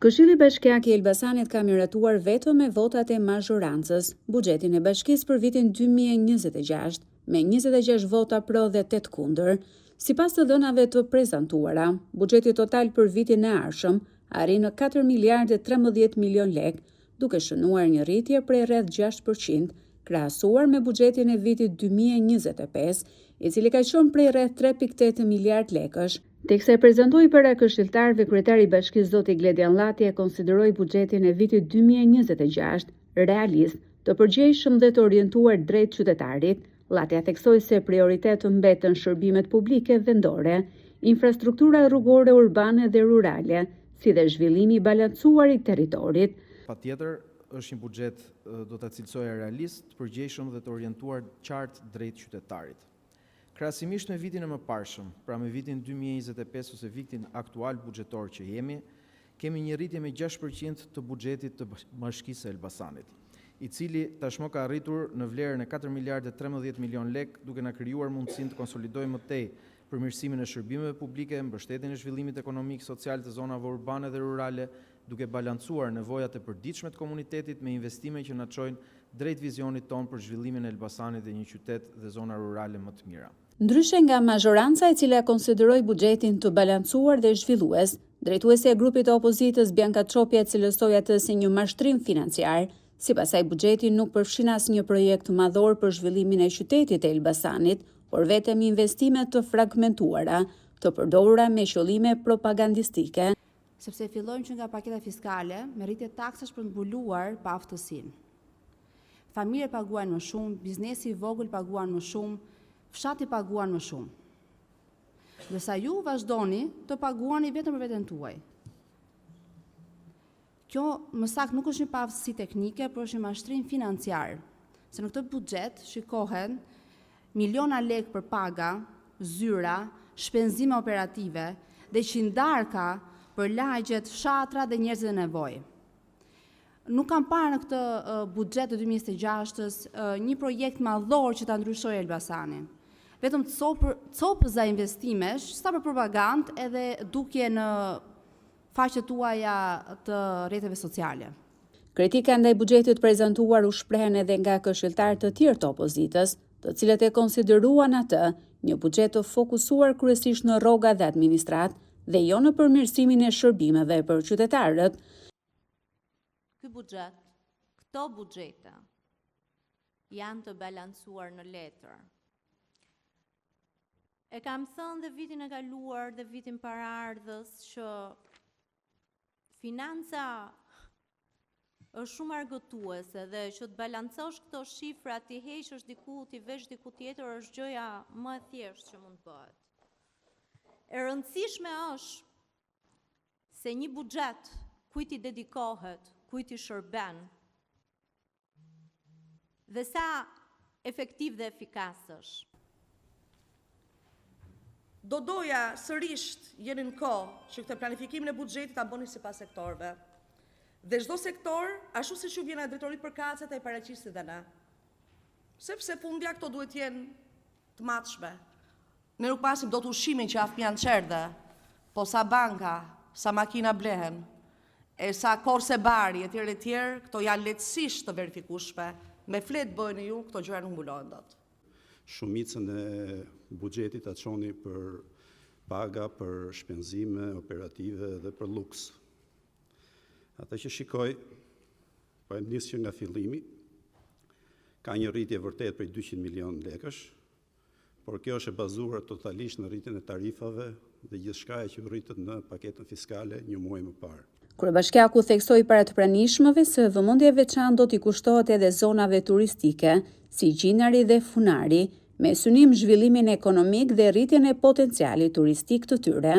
Këshilli Bashkiak i Elbasanit ka miratuar vetëm me votat e mazhorancës buxhetin e bashkisë për vitin 2026 me 26 vota pro dhe 8 kundër. Sipas të dhënave të prezantuara, buxheti total për vitin e ardhshëm arrin në 4 miliardë 13 milion lek, duke shënuar një rritje prej rreth 6%, krahasuar me buxhetin e vitit 2025, i cili ka qenë prej rreth 3.8 miliard lekësh. Teksa e prezantoi para këshilltarëve, kryetari i bashkisë zoti Gledian Llati e konsideroi buxhetin e vitit 2026 realist, të përgjegjshëm dhe të orientuar drejt qytetarit. Llati theksoi se prioritet mbeten shërbimet publike vendore, infrastruktura rrugore urbane dhe rurale, si dhe zhvillimi i balancuar i territorit. Patjetër, është një buxhet, do ta cilësoja realist, të përgjegjshëm dhe të orientuar qartë drejt qytetarit. Krahasimisht me vitin e mëparshëm, pra me vitin 2025 ose vitin aktual buxhetor që jemi, kemi një rritje me 6% të buxhetit të Bashkisë së Elbasanit, i cili tashmë ka arritur në vlerën e 4 miliardë 13 milion lek, duke na krijuar mundësinë të konsolidojmë më tej përmirësimin e shërbimeve publike, mbështetjen e zhvillimit ekonomik, social të zonave urbane dhe rurale, duke balancuar nevojat e përditshme të komunitetit me investime që na çojnë drejt vizionit ton për zhvillimin e Elbasanit dhe një qytet dhe zona rurale më të mira. Ndryshe nga mazhoranca, e cila konsideroi buxhetin të balancuar dhe zhvillues, drejtuesi e grupit të opozitës Bianca Çopja cilësoi atë si një mashtrim financiar. Sipas saj, buxheti nuk përfshin asnjë projekt madhor për zhvillimin e qytetit të Elbasanit, por vetëm investime të fragmentuara, të përdorura me qëllime propagandistike. Sepse fillojmë që nga paketa fiskale me rritje taksash për të mbuluar pa aftësinë. Familjet paguajnë më shumë, biznesi i vogël paguan më shumë, fshati paguan më shumë. Ndërsa ju vazhdoni të paguani vetëm për veten tuaj. Kjo më saktë nuk është një paaftësi teknike, por është një mashtrim financiar. Se në këtë buxhet shikohen miliona lek për paga, zyra, shpenzime operative dhe qindarka për lagjet, fshatra dhe njerëzit e nevojë. Nuk kam parë në këtë buxhet të 2026 një projekt madhor që ta ndryshojë Elbasanin. Vetëm copëza investimesh, sa për propagandë edhe dukje në faqet tuaja të rrjeteve sociale. Kritika ndaj buxhetit prezantuar u shprehen edhe nga këshilltarë të tjerë të opozitës, të cilët e konsideruan atë një buxhet të fokusuar kryesisht në rroga dhe administrat dhe jo në përmirësimin e shërbimeve për qytetarët. Ky buxhet, këto buxhete janë të balancuar në letër. E kam thënë dhe vitin e kaluar dhe vitin paraardhës që financa është shumë argëtuese dhe që të balancosh këto shifra, t'i heqësh diku, t'i vesh diku tjetër është gjëja më e thjeshtë që mund të bëhet. E rëndësishme është se një buxhet kujt i dedikohet, kujt i shërben dhe sa efektiv dhe efikas është. Do doja sërish jeni në kohë që këtë planifikimin e buxhetit ta bëni sipas sektorëve. Dhe çdo sektor, ashtu siç ju vjen nga drejtorit përkatëse, e paraqisni dhe ne. Sepse fundja këto duhet jenë të matshme. Ne nuk pasim dot ushimin që afmian çerdhe, po sa banka, sa makina blehen, e sa korse bari etj, këto janë lehtësisht të verifikueshme. Me flet bëjnë ju, këto gjëra nuk mbulohen dot. Shumicën e buxhetit ta çoni për paga, për shpenzime operative dhe për luks. Ata që shikoj, po e nis që nga fillimi, ka një rritje vërtet për 200 milion lekësh, por kjo është e bazuar totalisht në rritjen e tarifave dhe gjithçka që rritet në paketën fiskale një muaj më parë. Kryebashkiaku theksoi para të pranishmëve se vëmendje veçantë do t'i kushtohet edhe zonave turistike, si Gjinari dhe Funari, me synim zhvillimin ekonomik dhe rritjen e potencialit turistik të tyre.